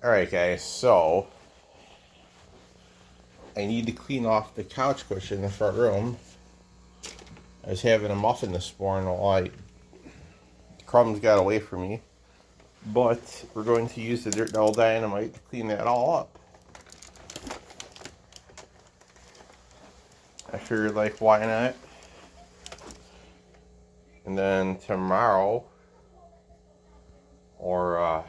Alright guys, so I need to clean off the couch cushion in the front room. I was having a muffin this morning while crumbs got away from me. But we're going to use the dirt dull dynamite to clean that all up. I figured, like, why not? And then tomorrow, or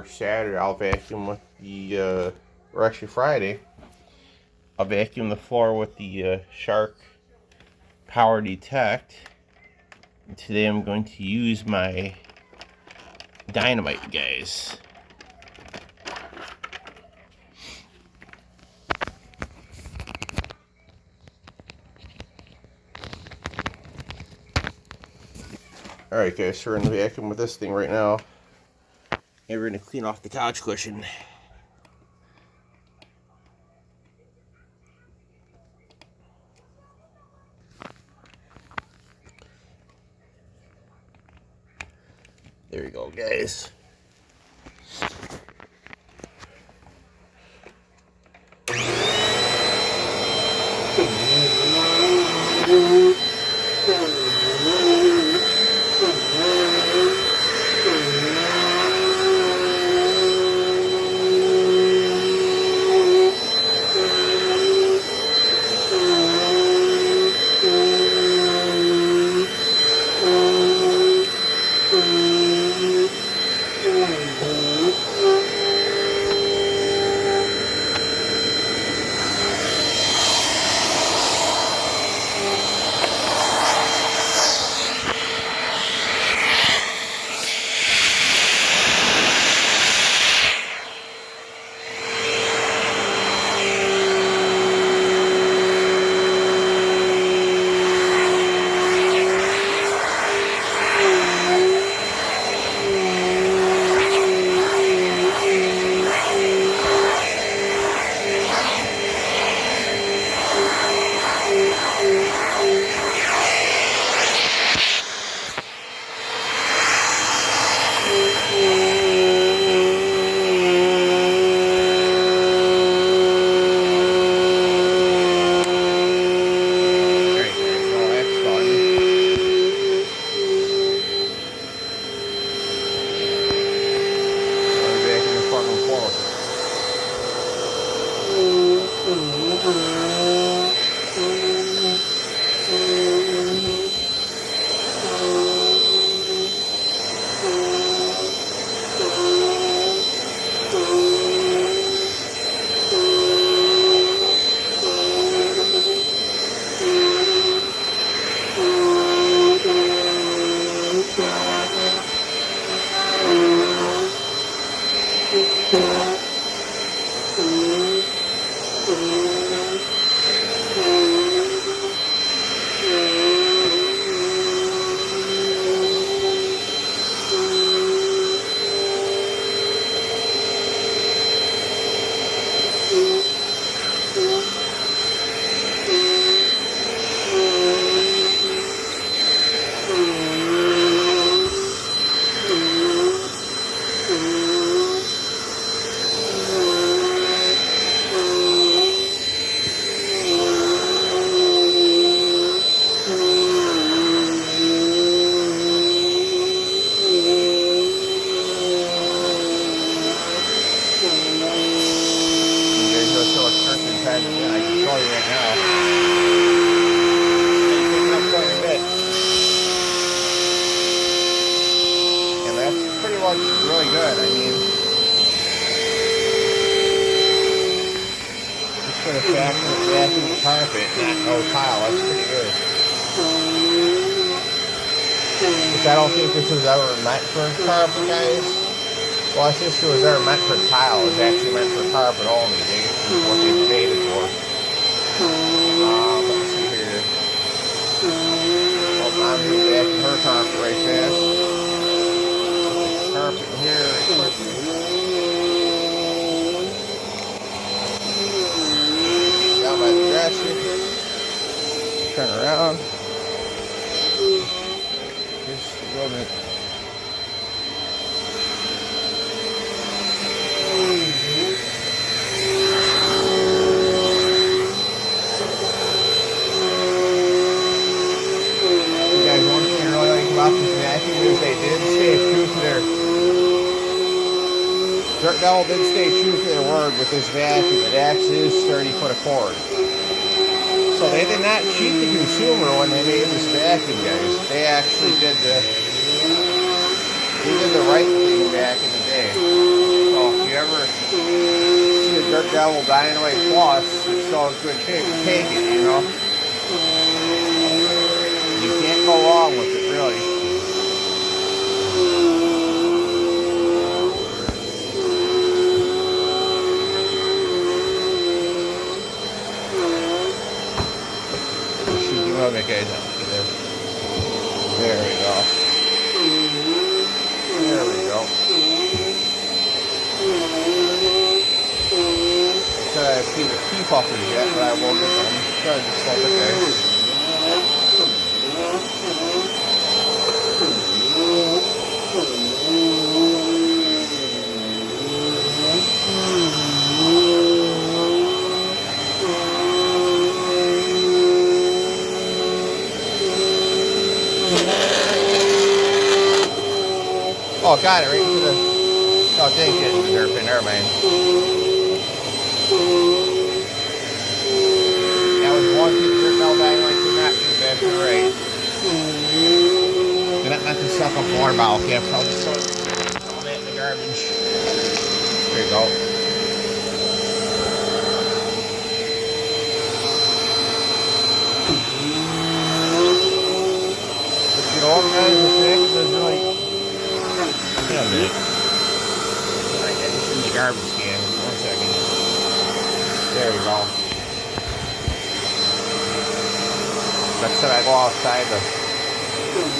Saturday, I'll vacuum with the, or actually Friday, I'll vacuum the floor with the Shark Power Detect. And today I'm going to use my dynamite, guys. Alright guys, so we're in the vacuum with this thing right now. And we're going to clean off the couch cushion. There you go, guys. Really good. I mean, just for the fact that it's vacuum carpet, not no tile, that's pretty good. Which I don't think this was ever meant for carpet, guys. Well, I think it was ever meant for tile. It was actually meant for carpet only. This is what they made it for. Let's see here. Well, I'm going to vacuum her carpet right fast. Carpet here. Down by the dresser. Turn around. Just a little bit. Dirt Devil did stay true to their word with this vacuum. It actually is 30-foot of cord. So they did not cheat the consumer when they made this vacuum, guys. They actually did the right thing back in the day. So if you ever see a Dirt Devil Dynamite Plus, it's still in good shape, take it, you know. You can't go wrong with it, really. Okay, there we go. There we go. So I see the key puffers yet, but I will get them. So just hold it there. Oh, got it right into the. Oh, didn't get into the dirt pin. Never mind. That was one piece of dirt now bang like two not too bad to the right. Did not meant to suck up water bottle caps. I'll just throw that in the garbage. There you go. But you know what, guys? The thing is really. Yeah, man. Alright, get this in the garbage can. 1 second. There we go. Next time I go outside to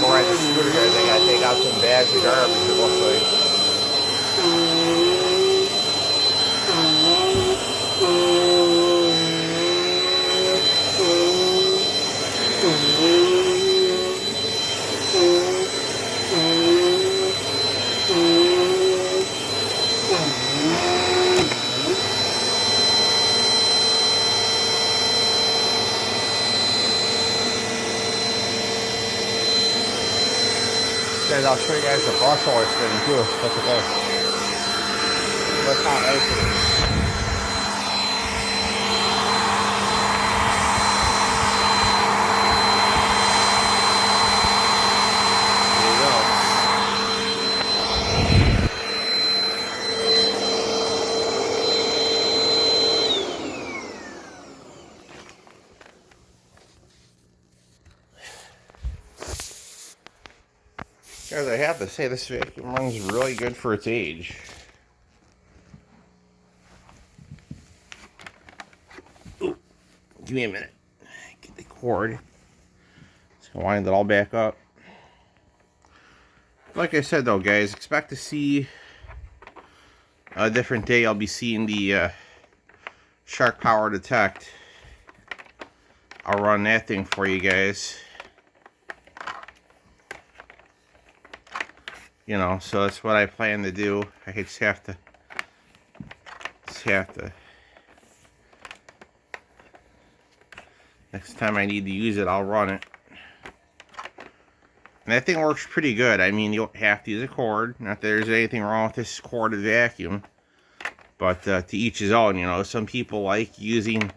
go ride the scooter, guys, I gotta take out some bags of garbage, it looks like. Guys, I'll show you guys the brush roller spinning too. Look at this. Look how nice it is. There you go. Guys, I have to say this vacuum runs really good for its age. Ooh, give me a minute. Get the cord. Just gonna wind it all back up. Like I said though, guys, expect to see a different day. I'll be seeing the Shark Power Detect. I'll run that thing for you guys. You know, so that's what I plan to do. I just have to next time I need to use it, I'll run it. And that thing works pretty good. I mean, you don't have to use a cord. Not that there's anything wrong with this corded vacuum. But to each his own, you know. Some people like using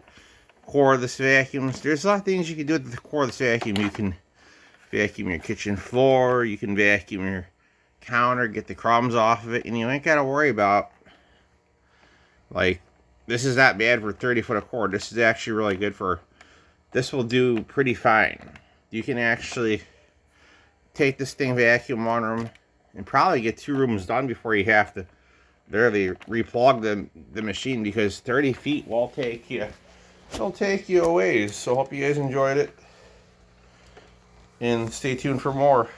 cordless vacuums. There's a lot of things you can do with the cordless vacuum. You can vacuum your kitchen floor. You can vacuum your counter, get the crumbs off of it, and you ain't got to worry about, like, this is not bad for 30-foot of cord. This is actually really good for, this will do pretty fine. You can actually take this thing, vacuum one room, and probably get 2 rooms done before you have to literally replug the machine, because 30 feet will take you, it'll take you a ways. So hope you guys enjoyed it, and stay tuned for more.